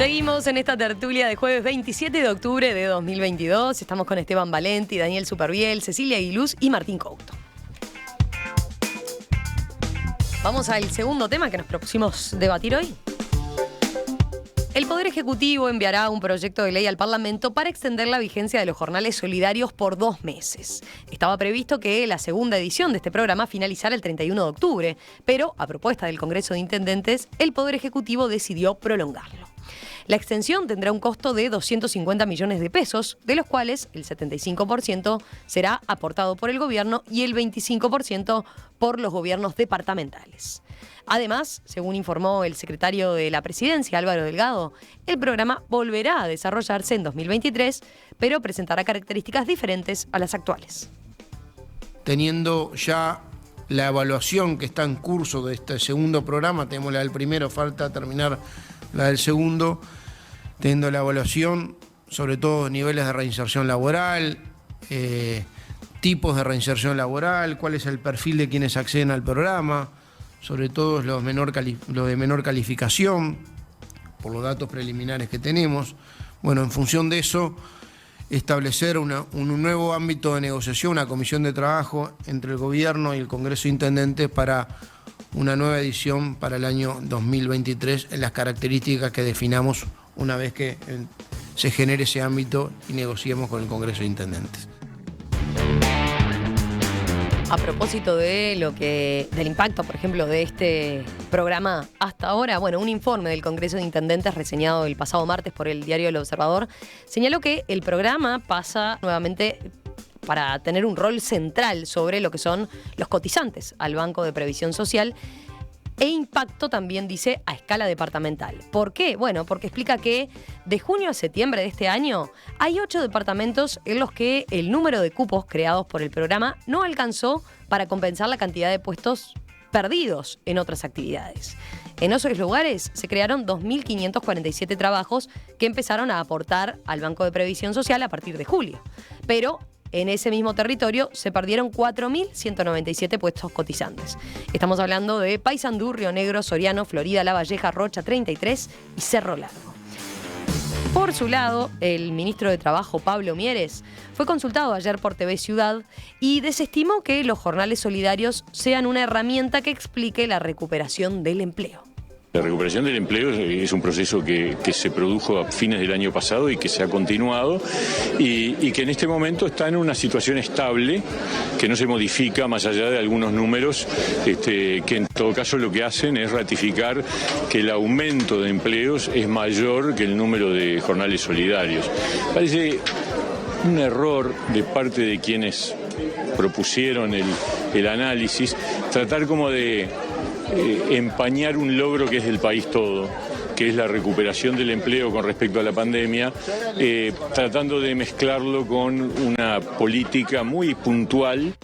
Seguimos en esta tertulia de jueves 27 de octubre de 2022. Estamos con Esteban Valenti, Daniel Superviel, Cecilia Aguiluz y Martín Couto. Vamos al segundo tema que nos propusimos debatir hoy. El Poder Ejecutivo enviará un proyecto de ley al Parlamento para extender la vigencia de los jornales solidarios por 2 meses. Estaba previsto que la segunda edición de este programa finalizara el 31 de octubre, pero a propuesta del Congreso de Intendentes, el Poder Ejecutivo decidió prolongarlo. La extensión tendrá un costo de 250 millones de pesos, de los cuales el 75% será aportado por el gobierno y el 25% por los gobiernos departamentales. Además, según informó el secretario de la Presidencia, Álvaro Delgado, el programa volverá a desarrollarse en 2023, pero presentará características diferentes a las actuales. Teniendo ya la evaluación que está en curso de este segundo programa, tenemos la del primero, falta terminar la del segundo, teniendo la evaluación, sobre todo niveles de reinserción laboral, tipos de reinserción laboral, cuál es el perfil de quienes acceden al programa, sobre todo los de menor calificación, por los datos preliminares que tenemos. Bueno, en función de eso, establecer un nuevo ámbito de negociación, una comisión de trabajo entre el Gobierno y el Congreso de Intendentes para una nueva edición para el año 2023 en las características que definamos una vez que se genere ese ámbito y negociemos con el Congreso de Intendentes. A propósito de del impacto, por ejemplo, de este programa hasta ahora, bueno, un informe del Congreso de Intendentes reseñado el pasado martes por el diario El Observador señaló que el programa pasa nuevamente para tener un rol central sobre lo que son los cotizantes al Banco de Previsión Social e impacto también, dice, a escala departamental. ¿Por qué? Bueno, porque explica que de junio a septiembre de este año hay 8 departamentos en los que el número de cupos creados por el programa no alcanzó para compensar la cantidad de puestos perdidos en otras actividades. En esos lugares se crearon 2.547 trabajos que empezaron a aportar al Banco de Previsión Social a partir de julio. Pero en ese mismo territorio se perdieron 4.197 puestos cotizantes. Estamos hablando de Paysandú, Río Negro, Soriano, Florida, La Valleja, Rocha 33 y Cerro Largo. Por su lado, el ministro de Trabajo, Pablo Mieres, fue consultado ayer por TV Ciudad y desestimó que los jornales solidarios sean una herramienta que explique la recuperación del empleo. La recuperación del empleo es un proceso que se produjo a fines del año pasado y que se ha continuado y que en este momento está en una situación estable, que no se modifica más allá de algunos números, que en todo caso lo que hacen es ratificar que el aumento de empleos es mayor que el número de jornales solidarios. Parece un error de parte de quienes propusieron el análisis, tratar como de empañar un logro que es del país todo, que es la recuperación del empleo con respecto a la pandemia, tratando de mezclarlo con una política muy puntual.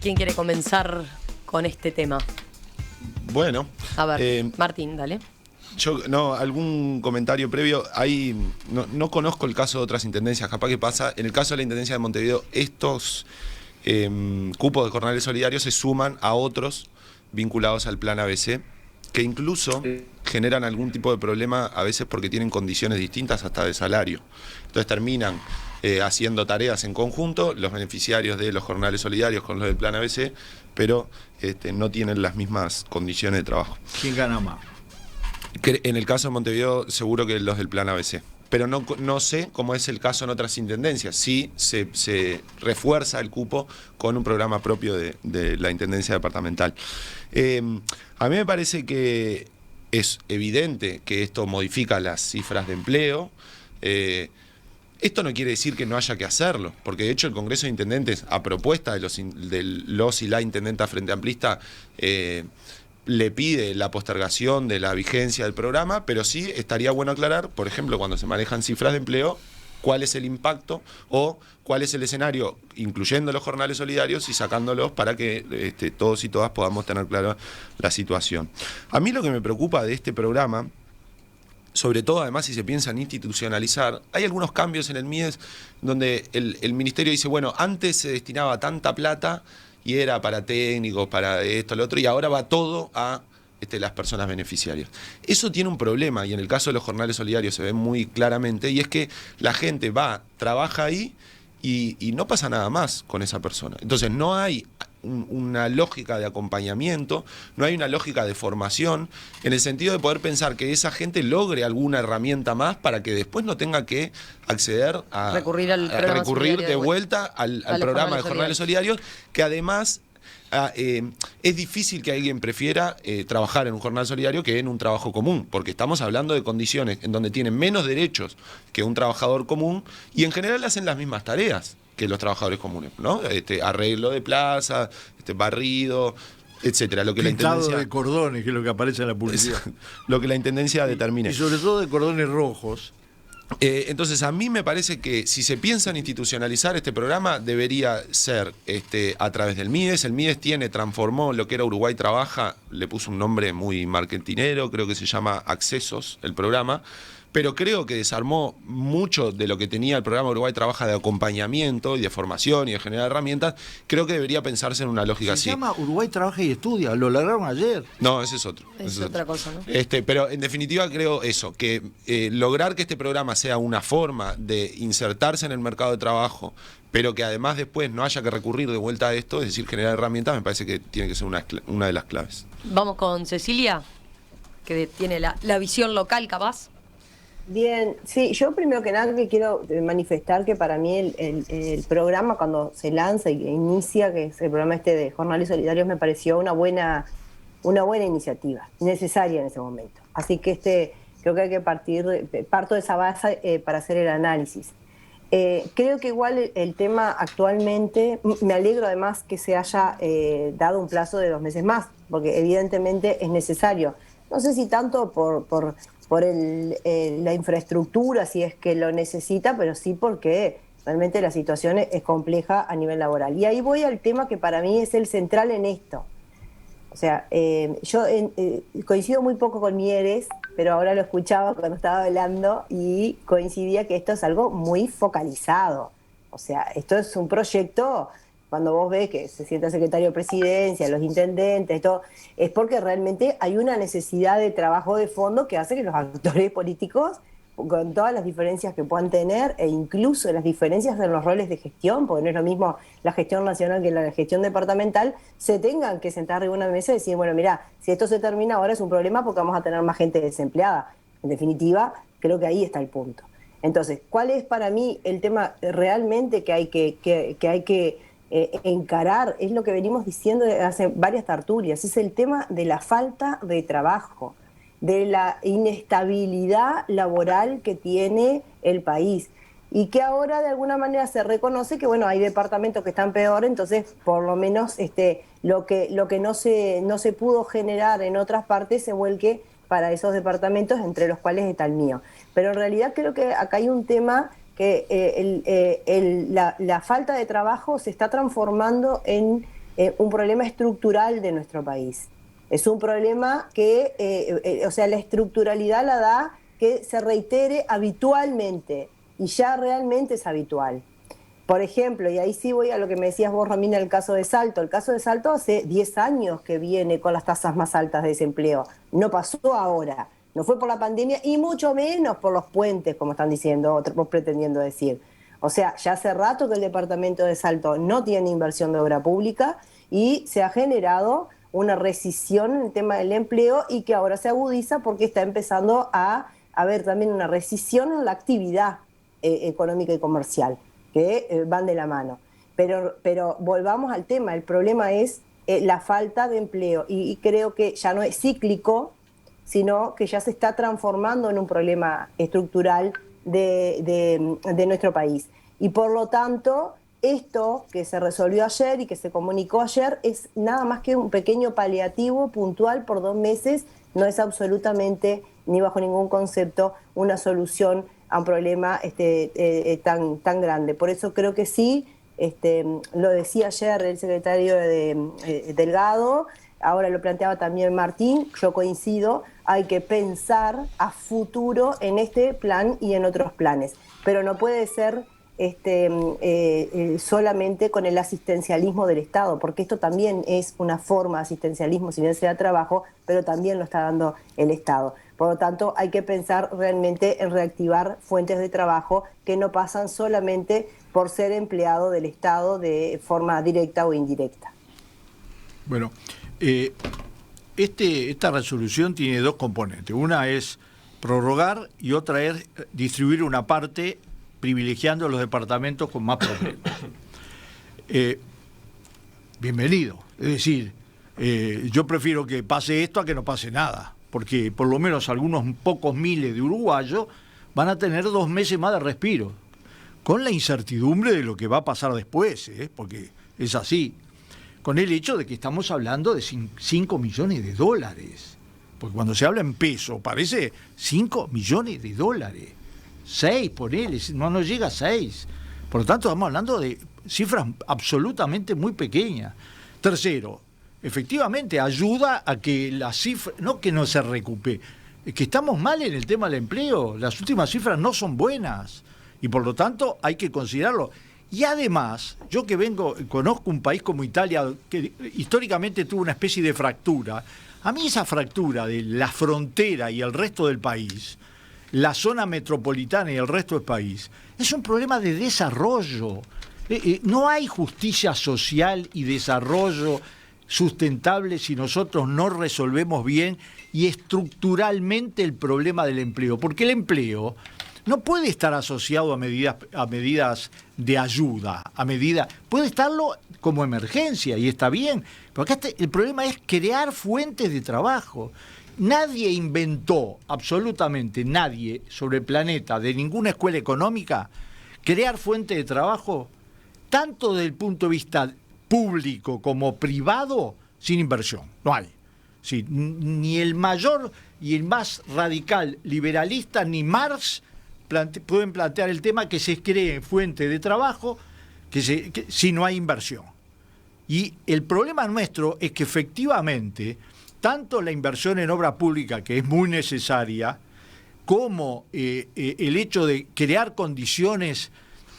¿Quién quiere comenzar con este tema? Bueno. A ver, Martín, dale. Algún comentario previo. Ahí no conozco el caso de otras intendencias, capaz que pasa. En el caso de la Intendencia de Montevideo, estos cupos de jornales solidarios se suman a otros vinculados al plan ABC, que incluso generan algún tipo de problema a veces porque tienen condiciones distintas hasta de salario. Entonces terminan haciendo tareas en conjunto, los beneficiarios de los jornales solidarios con los del plan ABC, pero no tienen las mismas condiciones de trabajo. ¿Quién gana más? En el caso de Montevideo, seguro que los del plan ABC. Pero no sé cómo es el caso en otras intendencias. Sí se refuerza el cupo con un programa propio de la intendencia departamental. A mí me parece que es evidente que esto modifica las cifras de empleo. Esto no quiere decir que no haya que hacerlo, porque de hecho el Congreso de Intendentes, a propuesta de los y la intendenta Frente Amplista, le pide la postergación de la vigencia del programa, pero sí estaría bueno aclarar, por ejemplo, cuando se manejan cifras de empleo, cuál es el impacto o cuál es el escenario, incluyendo los jornales solidarios y sacándolos para que todos y todas podamos tener clara la situación. A mí lo que me preocupa de este programa, sobre todo además si se piensa en institucionalizar, hay algunos cambios en el MIDES donde el Ministerio dice, bueno, antes se destinaba tanta plata y era para técnicos, para esto, lo otro, y ahora va todo a las personas beneficiarias. Eso tiene un problema, y en el caso de los jornales solidarios se ve muy claramente, y es que la gente va, trabaja ahí y no pasa nada más con esa persona. Entonces no hay una lógica de acompañamiento, no hay una lógica de formación, en el sentido de poder pensar que esa gente logre alguna herramienta más para que después no tenga que acceder a recurrir de vuelta al programa de jornales solidarios, que además es difícil que alguien prefiera trabajar en un jornal solidario que en un trabajo común, porque estamos hablando de condiciones en donde tienen menos derechos que un trabajador común y en general hacen las mismas tareas que los trabajadores comunes, ¿no? Arreglo de plaza, barrido, etcétera. Lo que Pintado la intendencia de cordones, que es lo que aparece en la publicidad. Lo que la intendencia determine. Y sobre todo de cordones rojos. Entonces, a mí me parece que si se piensa en institucionalizar este programa, debería ser a través del MIDES. El MIDES transformó lo que era Uruguay Trabaja, le puso un nombre muy marketinero, creo que se llama Accesos, el programa, pero creo que desarmó mucho de lo que tenía el programa Uruguay Trabaja de acompañamiento y de formación y de generar herramientas. Creo que debería pensarse en una lógica así. Se llama Uruguay Trabaja y Estudia, lo largaron ayer. No, ese es otro. Es otra cosa, ¿no? Pero en definitiva creo eso, que lograr que este programa sea una forma de insertarse en el mercado de trabajo, pero que además después no haya que recurrir de vuelta a esto, es decir, generar herramientas, me parece que tiene que ser una de las claves. Vamos con Cecilia, que tiene la visión local capaz. Bien, sí, yo primero que nada que quiero manifestar que para mí el programa cuando se lanza y inicia, que es el programa de Jornales Solidarios, me pareció una buena iniciativa, necesaria en ese momento. Así que creo que hay que parto de esa base para hacer el análisis. Creo que igual el tema actualmente, me alegro además que se haya dado un plazo de 2 meses más, porque evidentemente es necesario. No sé si tanto por la infraestructura, si es que lo necesita, pero sí porque realmente la situación es compleja a nivel laboral. Y ahí voy al tema que para mí es el central en esto. O sea, yo coincido muy poco con Mieres, pero ahora lo escuchaba cuando estaba hablando y coincidía que esto es algo muy focalizado. O sea, esto es un proyecto, cuando vos ves que se sienta el secretario de Presidencia, los intendentes, todo, es porque realmente hay una necesidad de trabajo de fondo que hace que los actores políticos, con todas las diferencias que puedan tener, e incluso las diferencias en los roles de gestión, porque no es lo mismo la gestión nacional que la gestión departamental, se tengan que sentar arriba de una mesa y decir, bueno, mira, si esto se termina ahora es un problema porque vamos a tener más gente desempleada. En definitiva, creo que ahí está el punto. Entonces, ¿cuál es para mí el tema realmente que hay que encarar? Es lo que venimos diciendo hace varias tertulias, es el tema de la falta de trabajo, de la inestabilidad laboral que tiene el país y que ahora de alguna manera se reconoce que bueno, hay departamentos que están peor, entonces por lo menos lo que no se pudo generar en otras partes se vuelque para esos departamentos, entre los cuales está el mío. Pero en realidad creo que acá hay un tema que la falta de trabajo se está transformando en un problema estructural de nuestro país. Es un problema que, o sea, la estructuralidad la da que se reitere habitualmente, y ya realmente es habitual. Por ejemplo, y ahí sí voy a lo que me decías vos, Romina, el caso de Salto. El caso de Salto hace 10 años que viene con las tasas más altas de desempleo. No pasó ahora, no fue por la pandemia y mucho menos por los puentes, como están diciendo, o pretendiendo decir. O sea, ya hace rato que el departamento de Salto no tiene inversión de obra pública y se ha generado una rescisión en el tema del empleo y que ahora se agudiza porque está empezando a haber también una rescisión en la actividad económica y comercial, que van de la mano. Pero volvamos al tema, el problema es la falta de empleo y creo que ya no es cíclico, sino que ya se está transformando en un problema estructural de nuestro país. Y por lo tanto, esto que se resolvió ayer y que se comunicó ayer es nada más que un pequeño paliativo puntual por 2 meses, no es absolutamente, ni bajo ningún concepto, una solución a un problema tan grande. Por eso creo que sí, lo decía ayer el secretario Delgado, ahora lo planteaba también Martín, yo coincido, hay que pensar a futuro en este plan y en otros planes, pero no puede ser solamente con el asistencialismo del Estado, porque esto también es una forma de asistencialismo, si bien sea trabajo, pero también lo está dando el Estado. Por lo tanto, hay que pensar realmente en reactivar fuentes de trabajo que no pasan solamente por ser empleado del Estado de forma directa o indirecta. Bueno, esta resolución tiene dos componentes. Una es prorrogar y otra es distribuir una parte privilegiando los departamentos con más problemas. Bienvenido. Es decir, yo prefiero que pase esto a que no pase nada, porque por lo menos algunos pocos miles de uruguayos van a tener 2 meses más de respiro, con la incertidumbre de lo que va a pasar después, porque es así, con el hecho de que estamos hablando de 5 millones de dólares, porque cuando se habla en peso parece 5 millones de dólares. 6, ponele, no llega a 6. Por lo tanto, estamos hablando de cifras absolutamente muy pequeñas. Tercero, efectivamente ayuda a que la cifra, no que no se recupere, es que estamos mal en el tema del empleo. Las últimas cifras no son buenas y por lo tanto hay que considerarlo. Y además, yo que conozco un país como Italia, que históricamente tuvo una especie de fractura. A mí esa fractura de la frontera y el resto del país, la zona metropolitana y el resto del país, es un problema de desarrollo. No hay justicia social y desarrollo sustentable si nosotros no resolvemos bien y estructuralmente el problema del empleo, porque el empleo no puede estar asociado a medidas de ayuda, puede estarlo como emergencia y está bien, pero acá el problema es crear fuentes de trabajo. Nadie inventó, absolutamente nadie sobre el planeta, de ninguna escuela económica, crear fuentes de trabajo, tanto desde el punto de vista público como privado, sin inversión. No hay. Sí, ni el mayor y el más radical liberalista, ni Marx pueden plantear el tema que se cree fuente de trabajo si no hay inversión. Y el problema nuestro es que efectivamente tanto la inversión en obra pública, que es muy necesaria, como el hecho de crear condiciones,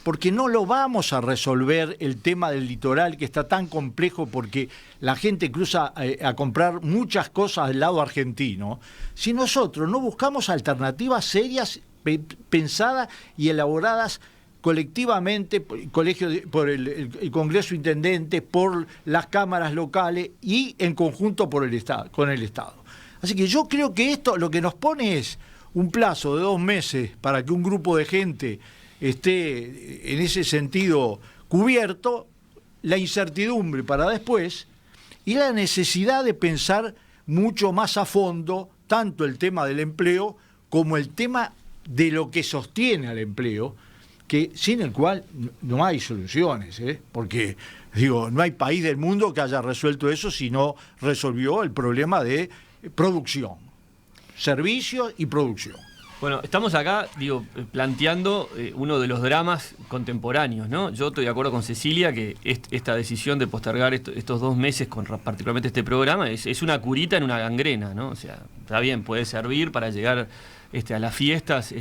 porque no lo vamos a resolver el tema del litoral, que está tan complejo porque la gente cruza a comprar muchas cosas del lado argentino, si nosotros no buscamos alternativas serias, pensadas y elaboradas colectivamente por el Congreso Intendente, por las cámaras locales y en conjunto con el Estado. Así que yo creo que esto lo que nos pone es un plazo de 2 meses para que un grupo de gente esté en ese sentido cubierto, la incertidumbre para después y la necesidad de pensar mucho más a fondo tanto el tema del empleo como el tema de lo que sostiene al empleo, que sin el cual no hay soluciones, porque no hay país del mundo que haya resuelto eso si no resolvió el problema de producción, servicios y producción. Bueno, estamos acá, planteando uno de los dramas contemporáneos, ¿no? Yo estoy de acuerdo con Cecilia que esta decisión de postergar estos 2 meses, con particularmente este programa, es una curita en una gangrena, ¿no? O sea, está bien, puede servir para llegar a las fiestas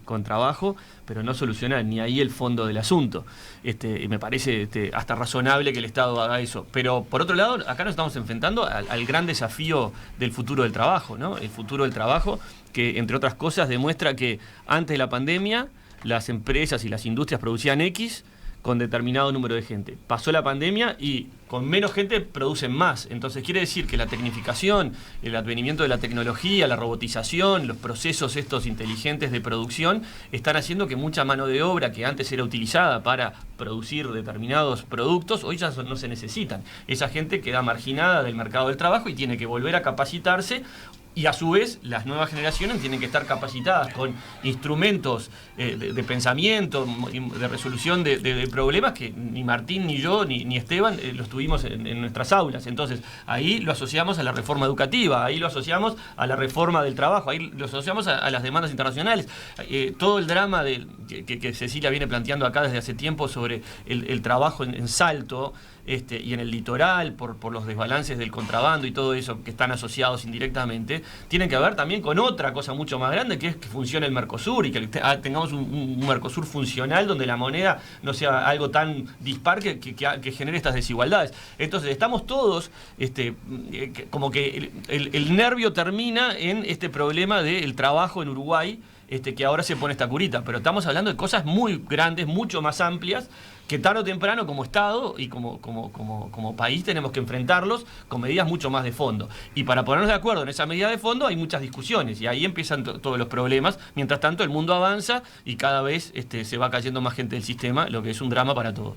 con trabajo, pero no soluciona ni ahí el fondo del asunto. Y me parece hasta razonable que el Estado haga eso. Pero por otro lado, acá nos estamos enfrentando al gran desafío del futuro del trabajo, ¿no? El futuro del trabajo que, entre otras cosas, demuestra que antes de la pandemia las empresas y las industrias producían X con determinado número de gente. Pasó la pandemia y con menos gente producen más. Entonces quiere decir que la tecnificación, el advenimiento de la tecnología, la robotización, los procesos estos inteligentes de producción están haciendo que mucha mano de obra que antes era utilizada para producir determinados productos, hoy ya no se necesitan. Esa gente queda marginada del mercado del trabajo y tiene que volver a capacitarse. Y a su vez, las nuevas generaciones tienen que estar capacitadas con instrumentos de pensamiento, de resolución de problemas que ni Martín, ni yo, ni Esteban los tuvimos en nuestras aulas. Entonces, ahí lo asociamos a la reforma educativa, ahí lo asociamos a la reforma del trabajo, ahí lo asociamos a las demandas internacionales. Todo el drama que Cecilia viene planteando acá desde hace tiempo sobre el trabajo en Salto, y en el litoral, por los desbalances del contrabando y todo eso que están asociados indirectamente, 2020, tienen que ver también con otra cosa mucho más grande, que es que funcione el Mercosur y que tengamos un Mercosur funcional donde la moneda no sea algo tan dispar que genere estas desigualdades. Entonces estamos todos como que el nervio termina en este problema del trabajo en Uruguay, que ahora se pone esta curita, pero estamos hablando de cosas muy grandes, mucho más amplias, que tarde o temprano como Estado y como país tenemos que enfrentarlos con medidas mucho más de fondo. Y para ponernos de acuerdo en esa medida de fondo hay muchas discusiones y ahí empiezan todos los problemas. Mientras tanto el mundo avanza y cada vez se va cayendo más gente del sistema, lo que es un drama para todos.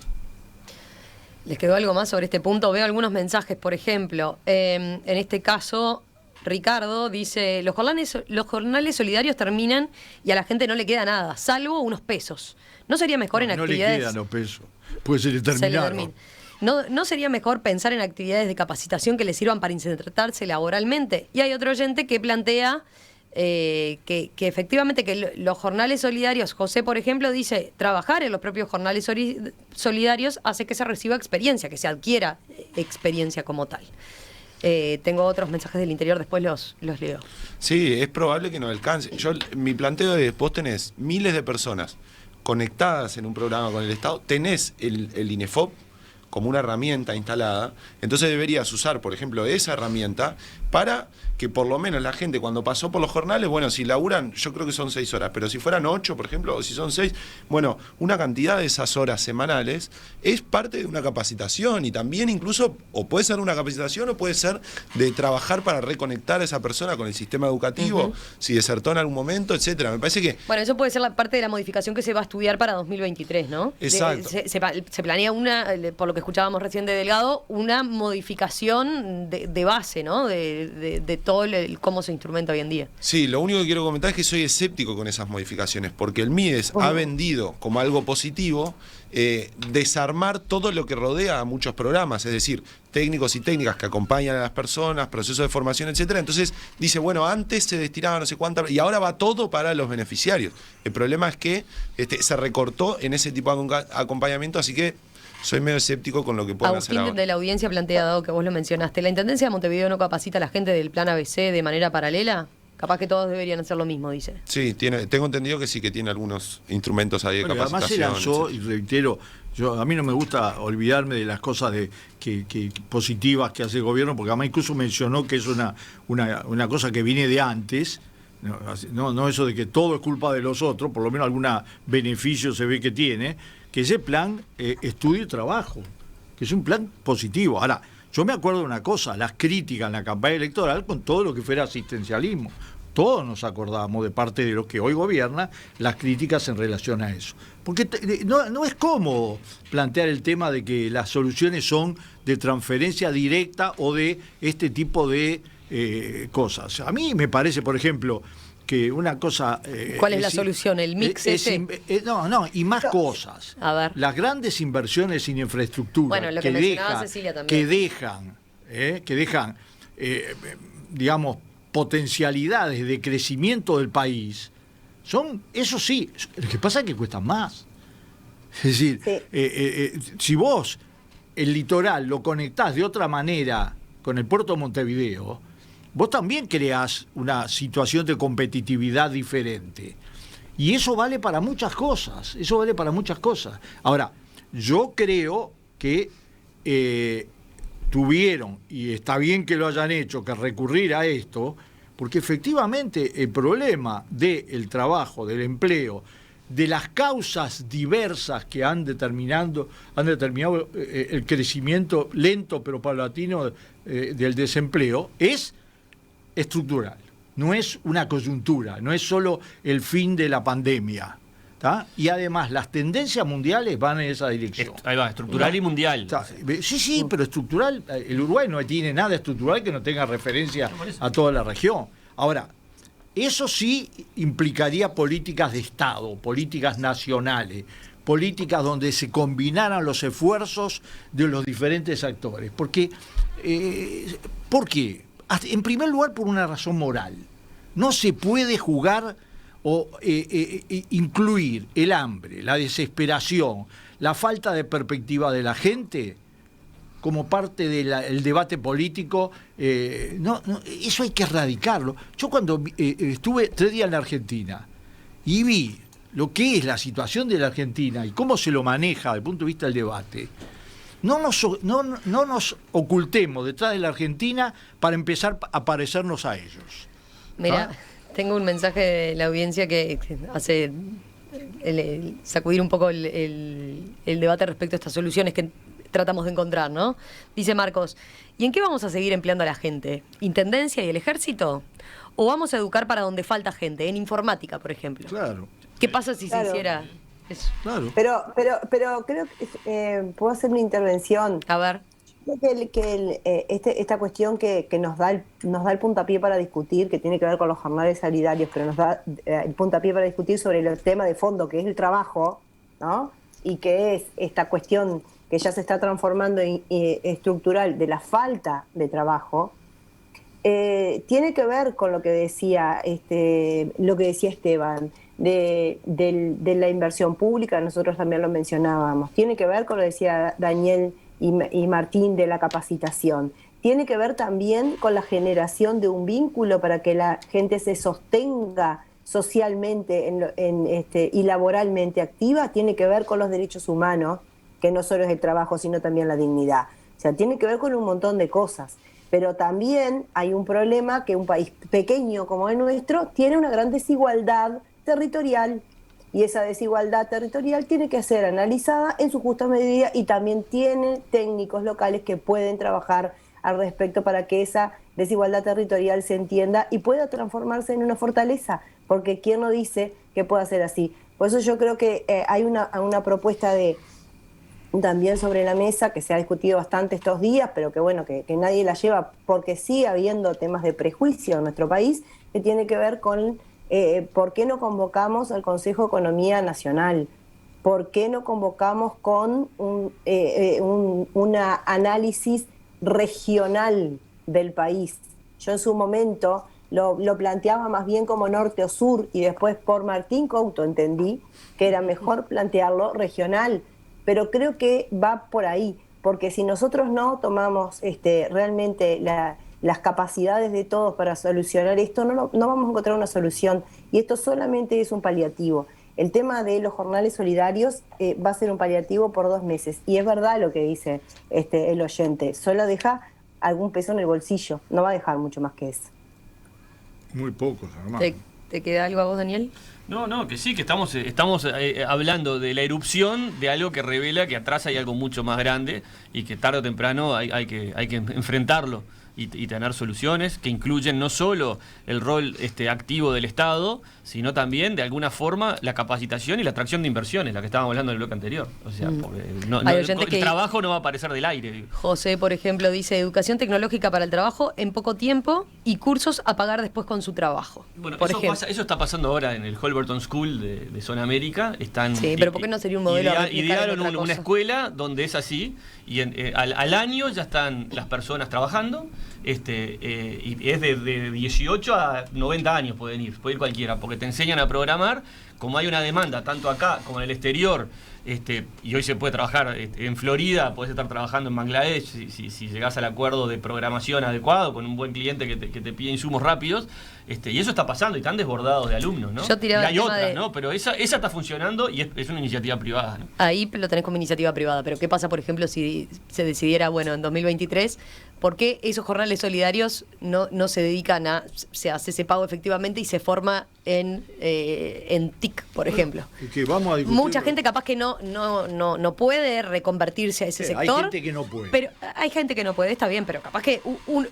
¿Les quedó algo más sobre este punto? Veo algunos mensajes, por ejemplo, en este caso Ricardo dice, los jornales solidarios terminan y a la gente no le queda nada, salvo unos pesos. ¿No sería mejor en actividades? No le quedan los pesos, pues se le terminaron. ¿No sería mejor pensar en actividades de capacitación que les sirvan para insertarse laboralmente? Y hay otro oyente que plantea que efectivamente que los jornales solidarios, José, por ejemplo, dice, trabajar en los propios jornales solidarios hace que se reciba experiencia, que se adquiera experiencia como tal. Tengo otros mensajes del interior, después los leo. Sí, es probable que no alcance. Mi planteo es, vos tenés miles de personas conectadas en un programa con el Estado, tenés el INEFOP como una herramienta instalada, entonces deberías usar, por ejemplo, esa herramienta para que por lo menos la gente cuando pasó por los jornales, bueno, si laburan, yo creo que son 6 horas, pero si fueran 8, por ejemplo, o si son 6, bueno, una cantidad de esas horas semanales es parte de una capacitación y también incluso, o puede ser una capacitación o puede ser de trabajar para reconectar a esa persona con el sistema educativo, si desertó en algún momento, etcétera. Me parece que... Bueno, eso puede ser la parte de la modificación que se va a estudiar para 2023, ¿no? Exacto. Se planea por lo que escuchábamos recién de Delgado, una modificación de base, ¿no? De todo cómo se instrumenta hoy en día. Sí, lo único que quiero comentar es que soy escéptico con esas modificaciones, porque el MIDES ha vendido como algo positivo desarmar todo lo que rodea a muchos programas, es decir, técnicos y técnicas que acompañan a las personas, procesos de formación, etcétera. Entonces dice, bueno, antes se destinaba no sé cuánta y ahora va todo para los beneficiarios. El problema es que se recortó en ese tipo de acompañamiento, así que soy medio escéptico con lo que pueden hacer ahora. Agustín de la audiencia plantea, dado que vos lo mencionaste, ¿la Intendencia de Montevideo no capacita a la gente del plan ABC de manera paralela? Capaz que todos deberían hacer lo mismo, dice. Sí, tengo entendido que sí, que tiene algunos instrumentos ahí de capacitación. Además se lanzó, y reitero, a mí no me gusta olvidarme de las cosas que positivas que hace el gobierno, porque además incluso mencionó que es una cosa que viene de antes. No eso de que todo es culpa de los otros, por lo menos algún beneficio se ve que tiene, que ese plan estudio y trabajo, que es un plan positivo. Ahora, yo me acuerdo de una cosa, las críticas en la campaña electoral con todo lo que fuera asistencialismo. Todos nos acordamos de parte de los que hoy gobierna las críticas en relación a eso. Porque no es cómodo plantear el tema de que las soluciones son de transferencia directa o de este tipo de cosas. A mí me parece, por ejemplo, que una cosa... ¿Cuál es la solución? ¿El mix ese? Y más cosas. A ver. Las grandes inversiones en infraestructura bueno, lo que mencionaba Cecilia también. que dejan digamos, potencialidades de crecimiento del país, eso sí, lo que pasa es que cuestan más. Es decir, si vos el litoral lo conectás de otra manera con el puerto de Montevideo, vos también creás una situación de competitividad diferente. Y eso vale para muchas cosas, Ahora, yo creo que tuvieron, y está bien que lo hayan hecho, que recurrir a esto, porque efectivamente el problema del trabajo, del empleo, de las causas diversas que han determinado el crecimiento lento pero paulatino del desempleo, es estructural, no es una coyuntura, no es solo el fin de la pandemia. ¿tá? Y además las tendencias mundiales van en esa dirección. Ahí va, estructural y mundial. Sí, pero estructural, el Uruguay no tiene nada estructural que no tenga referencia a toda la región. Ahora, eso sí implicaría políticas de Estado, políticas nacionales, políticas donde se combinaran los esfuerzos de los diferentes actores. ¿Por qué? En primer lugar, por una razón moral. No se puede jugar o incluir el hambre, la desesperación, la falta de perspectiva de la gente como parte del debate político. Eso hay que erradicarlo. Yo cuando estuve 3 días en la Argentina y vi lo que es la situación de la Argentina y cómo se lo maneja desde el punto de vista del debate, no nos ocultemos detrás de la Argentina para empezar a parecernos a ellos. Mira, tengo un mensaje de la audiencia que hace sacudir un poco el debate respecto a estas soluciones que tratamos de encontrar, ¿no? Dice Marcos, ¿y en qué vamos a seguir empleando a la gente? ¿Intendencia y el ejército? ¿O vamos a educar para donde falta gente? En informática, por ejemplo. Claro. ¿Qué pasa si se hiciera eso? Claro. Pero creo que puedo hacer una intervención. A ver. Creo que esta cuestión que nos da el puntapié para discutir, que tiene que ver con los jornales solidarios, pero nos da el puntapié para discutir sobre el tema de fondo, que es el trabajo, ¿no? Y que es esta cuestión que ya se está transformando estructural de la falta de trabajo, tiene que ver con lo que decía Esteban, de la inversión pública. Nosotros también lo mencionábamos. Tiene que ver con lo que decía Daniel y Martín, de la capacitación. Tiene que ver también con la generación de un vínculo para que la gente se sostenga socialmente y laboralmente activa. Tiene que ver con los derechos humanos, que no solo es el trabajo, sino también la dignidad. O sea, tiene que ver con un montón de cosas. Pero también hay un problema, que un país pequeño como el nuestro tiene una gran desigualdad territorial, y esa desigualdad territorial tiene que ser analizada en su justa medida, y también tiene técnicos locales que pueden trabajar al respecto para que esa desigualdad territorial se entienda y pueda transformarse en una fortaleza, porque ¿quién no dice que pueda ser así? Por eso yo creo que hay una propuesta también sobre la mesa, que se ha discutido bastante estos días, pero que bueno, que nadie la lleva, porque sigue habiendo temas de prejuicio en nuestro país, que tiene que ver con ¿por qué no convocamos al Consejo de Economía Nacional? ¿Por qué no convocamos con un análisis regional del país? Yo en su momento lo planteaba más bien como norte o sur, y después por Martín Couto entendí que era mejor plantearlo regional, pero creo que va por ahí, porque si nosotros no tomamos realmente las capacidades de todos para solucionar esto, no vamos a encontrar una solución, y esto solamente es un paliativo. El tema de los jornales solidarios va a ser un paliativo por 2 meses, y es verdad lo que dice el oyente, solo deja algún peso en el bolsillo, no va a dejar mucho más que eso. Muy pocos, además. ¿Te queda algo a vos, Daniel? No, que sí, que estamos hablando de la erupción de algo que revela que atrás hay algo mucho más grande y que tarde o temprano hay que enfrentarlo y tener soluciones que incluyen no solo el rol activo del Estado, sino también de alguna forma la capacitación y la atracción de inversiones, la que estábamos hablando en el bloque anterior. O sea, porque el trabajo no va a aparecer del aire. José, por ejemplo, dice educación tecnológica para el trabajo en poco tiempo y cursos a pagar después con su trabajo. Bueno, eso está pasando ahora en el Holberton School de Zona América. Sí, pero ¿por qué no sería un modelo? Idearon una escuela donde es así, y al año ya están las personas trabajando, y es de 18 a 90 años puede ir cualquiera, porque te enseñan a programar. Como hay una demanda tanto acá como en el exterior, y hoy se puede trabajar en Florida, puedes estar trabajando en Bangladesh si llegás al acuerdo de programación adecuado con un buen cliente que te pide insumos rápidos, y eso está pasando, y están desbordados de alumnos, ¿no? Yo tiraba y hay otras, ¿no? Pero esa está funcionando, y es una iniciativa privada, ¿no? Ahí lo tenés como iniciativa privada, pero ¿qué pasa, por ejemplo, si se decidiera, en 2023, por qué esos jornales solidarios no se dedican se hace ese pago efectivamente y se forma en TIC, por ejemplo? Que vamos a discutir. Mucha gente capaz que no puede reconvertirse a ese sector. Hay gente que no puede. Pero hay gente que no puede, está bien, pero capaz que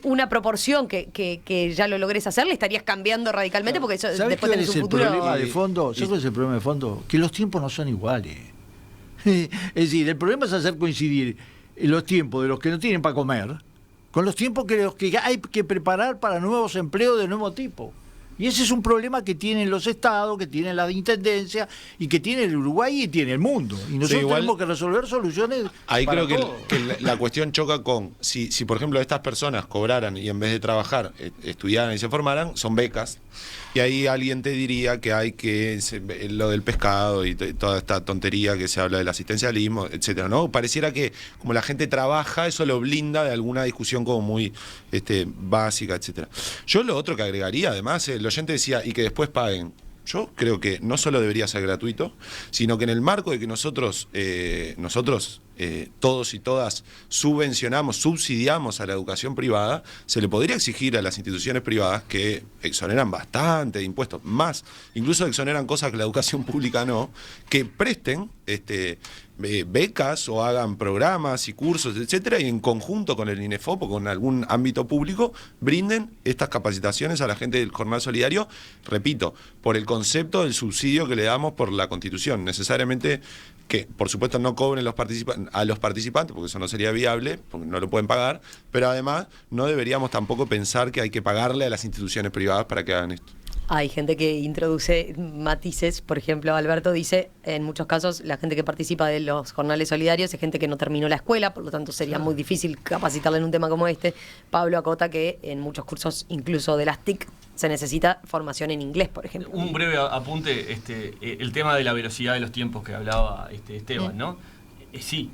una proporción que ya lo logres hacer, le estarías cambiando radicalmente, porque eso después tenés un futuro. ¿Sabés cuál es el problema de fondo? ¿Sabés cuál es el problema de fondo? Que los tiempos no son iguales. Es decir, el problema es hacer coincidir los tiempos de los que no tienen para comer con los tiempos que hay que preparar para nuevos empleos de nuevo tipo. Y ese es un problema que tienen los estados, que tiene la intendencia y que tiene el Uruguay y tiene el mundo. Y nosotros igual, tenemos que resolver soluciones. ahí para creo todos. que la cuestión choca con, si por ejemplo estas personas cobraran y en vez de trabajar estudiaran y se formaran, son becas. Y ahí alguien te diría que hay que lo del pescado y toda esta tontería que se habla del asistencialismo, etcétera, ¿no? Pareciera que como la gente trabaja, eso lo blinda de alguna discusión como muy básica, etcétera. Yo lo otro que agregaría, además, el oyente decía, y que después paguen. Yo creo que no solo debería ser gratuito, sino que en el marco de que nosotros todos y todas subsidiamos a la educación privada, se le podría exigir a las instituciones privadas que exoneran bastante de impuestos, más, incluso exoneran cosas que la educación pública no, que presten becas o hagan programas y cursos, etcétera, y en conjunto con el INEFOP o con algún ámbito público brinden estas capacitaciones a la gente del Jornal Solidario, repito, por el concepto del subsidio que le damos por la Constitución, necesariamente que por supuesto no cobren a los participantes, porque eso no sería viable, porque no lo pueden pagar, pero además no deberíamos tampoco pensar que hay que pagarle a las instituciones privadas para que hagan esto. Hay gente que introduce matices, por ejemplo, Alberto dice, en muchos casos la gente que participa de los jornales solidarios es gente que no terminó la escuela, por lo tanto sería muy difícil capacitarla en un tema como este. Pablo acota que en muchos cursos, incluso de las TIC, se necesita formación en inglés, por ejemplo. Un breve apunte, el tema de la velocidad de los tiempos que hablaba Esteban, ¿no? Sí.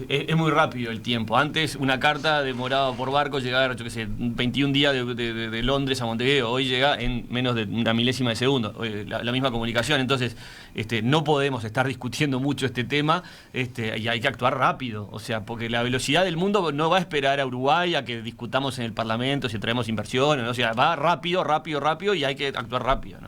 Es muy rápido el tiempo. Antes una carta demoraba por barco llegar, 21 días de Londres a Montevideo. Hoy llega en menos de una milésima de segundo. La misma comunicación. Entonces, no podemos estar discutiendo mucho este tema y hay que actuar rápido. O sea, porque la velocidad del mundo no va a esperar a Uruguay a que discutamos en el Parlamento si traemos inversiones, ¿no? O sea, va rápido y hay que actuar rápido, ¿no?